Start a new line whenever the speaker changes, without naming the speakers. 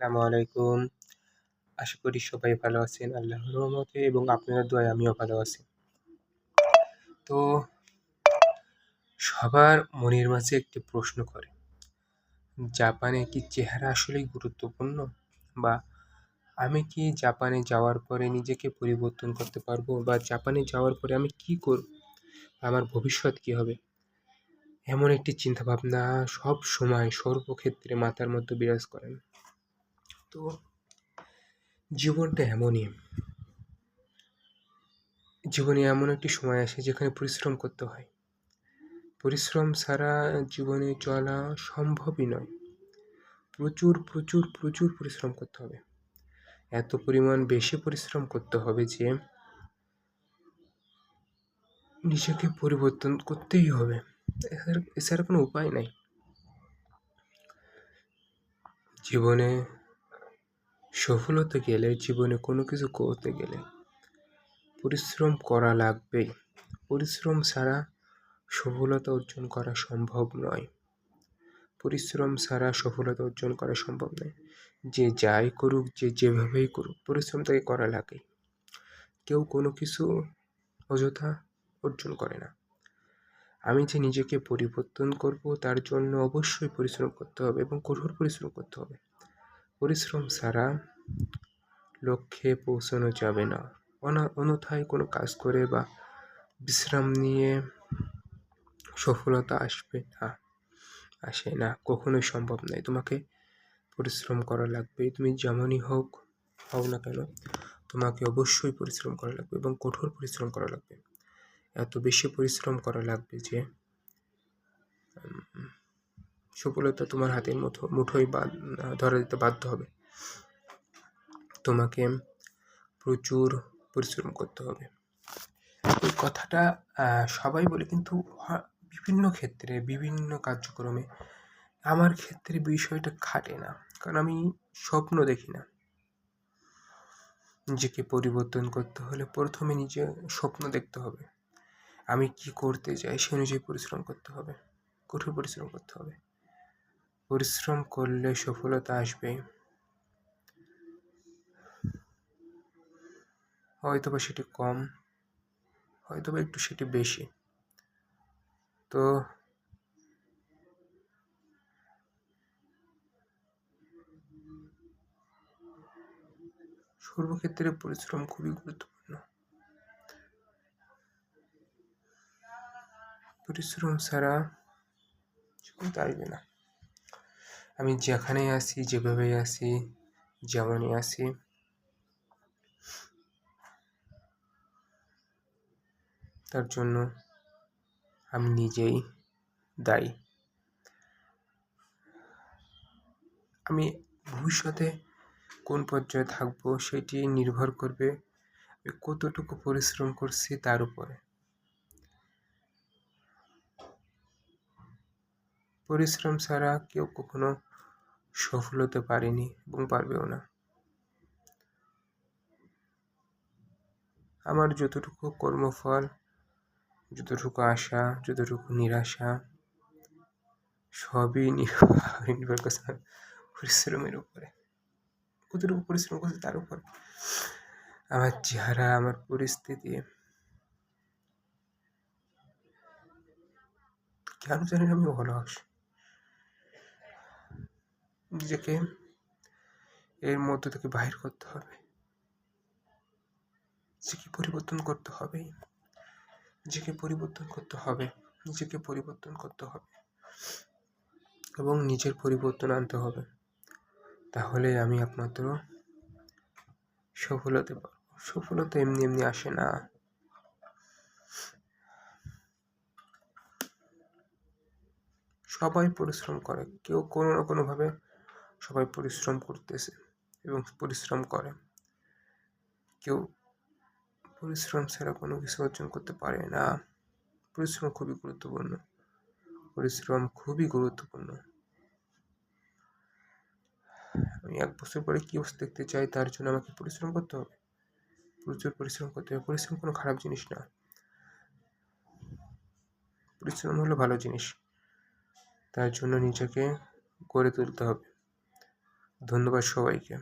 আসসালামু আলাইকুম। আশা করি সবাই ভালো আছেন আল্লাহর রহমতে এবং আপনাদের দোয়ায় আমিও ভালো আছি। তো সবার মনের মাঝে একটি প্রশ্ন করে, জাপানে কি চেহারা আসলেই গুরুত্বপূর্ণ? বা আমি কি জাপানে যাওয়ার পরে নিজেকে পরিবর্তন করতে পারবো? বা জাপানে যাওয়ার পরে আমি কি করব? আমার ভবিষ্যৎ কি হবে? এমন একটি চিন্তাভাবনা সব সময় সর্বক্ষেত্রে মাথার মধ্যে বিরাজ করেন। তো জীবনটা এমনই। জীবনে এমন একটি সময় আসে যেখানে পরিশ্রম করতে হয়। পরিশ্রম ছাড়া জীবনে চলা সম্ভবই নয়। প্রচুর, প্রচুর, প্রচুর পরিশ্রম করতে হবে। এত পরিমাণ বেশি পরিশ্রম করতে হবে যে নিজেকে পরিবর্তন করতেই হবে। এছাড়া কোনো উপায় নাই। জীবনে সফল হতে গেলে, জীবনে কোনো কিছু করতে গেলে পরিশ্রম করা লাগবেই। পরিশ্রম ছাড়া সফলতা অর্জন করা সম্ভব নয়। পরিশ্রম ছাড়া সফলতা অর্জন করা সম্ভব নয়। যে যাই করুক, যে যেভাবেই করুক, পরিশ্রম তাকে করা লাগে। কেউ কোনো কিছু অযথা অর্জন করে না। আমি যে নিজেকে পরিবর্তন করব তার জন্য অবশ্যই পরিশ্রম করতে হবে এবং কঠোর পরিশ্রম করতে হবে। পরিশ্রম ছাড়া লক্ষ্যে পৌঁছানো যাবে না। অন্যথায় কোনো কাজ করে বা বিশ্রাম নিয়ে সফলতা আসে না, কখনোই সম্ভব নয়। তোমাকে পরিশ্রম করা লাগবে। তুমি যেমনই হও না কেন, তোমাকে অবশ্যই পরিশ্রম করা লাগবে এবং কঠোর পরিশ্রম করা লাগবে। এত বেশি পরিশ্রম করা লাগবে যে সফলতা তোমার হাতের মুঠোয় ধরা দিতে বাধ্য হবে। তোমাকে প্রচুর পরিশ্রম করতে হবে। এই কথাটা সবাই বলে, কিন্তু বিভিন্ন ক্ষেত্রে, বিভিন্ন কার্যক্রমে আমার ক্ষেত্রে বিষয়টা খাটে না। কারণ আমি স্বপ্ন দেখি না। নিজেকে পরিবর্তন করতে হলে প্রথমে নিজে স্বপ্ন দেখতে হবে। আমি কি করতে চাই সে অনুযায়ী পরিশ্রম করতে হবে, কঠোর পরিশ্রম করতে হবে। পরিশ্রম করলে সফলতা আসবে। হয়তোবা সেটি কম, হয়তোবা একটু সেটি বেশি। তো সর্বক্ষেত্রে পরিশ্রম খুবই গুরুত্বপূর্ণ। পরিশ্রম ছাড়া সফলতা আসবে না। আমি যেখানেই আসি, যেভাবেই আসি, যেমনই আসি, তার জন্য আমি নিজেই দায়ী। আমি ভবিষ্যতে কোন পর্যায়ে থাকবো সেটি নির্ভর করবে আমি কতটুকু পরিশ্রম করছি তার উপরে। পরিশ্রম ছাড়া কেউ কখনো সফল হতে পারেনি এবং পারবেও না। আমার যতটুকু কর্মফল, যতটুকু আশা, যতটুকু নিরাশা, সবই নির্ভর করছে পরিশ্রমের উপরে। কতটুকু পরিশ্রম করছে তার উপর। আমার চেহারা, আমার পরিস্থিতি, কেন জানি না আমি অলস। নিজেকে এর মধ্য থেকে বাহির করতে হবে। নিজেকে পরিবর্তন করতে হবে। নিজেকে পরিবর্তন করতে হবে। নিজেকে পরিবর্তন করতে হবে এবং নিজের পরিবর্তন আনতে হবে। তাহলে আমি একমাত্র সফল হতে পারবো। সফলতা এমনি এমনি আসে না। সবাই পরিশ্রম করে, কেউ কোনো না কোনোভাবে সবাই পরিশ্রম করতেছে এবং পরিশ্রম করে। কেউ পরিশ্রম ছাড়া কোনো কিছু অর্জন করতে পারে না। পরিশ্রম খুবই গুরুত্বপূর্ণ। পরিশ্রম খুবই গুরুত্বপূর্ণ। আমি 1 বছর পরে কি অবস্থা দেখতে চাই তার জন্য আমাকে পরিশ্রম করতে হবে। প্রচুর পরিশ্রম করতে হবে। পরিশ্রম কোনো খারাপ জিনিস না। পরিশ্রম হলো ভালো জিনিস। তার জন্য নিজেকে গড়ে তুলতে হবে। ধন্যবাদ সবাইকে।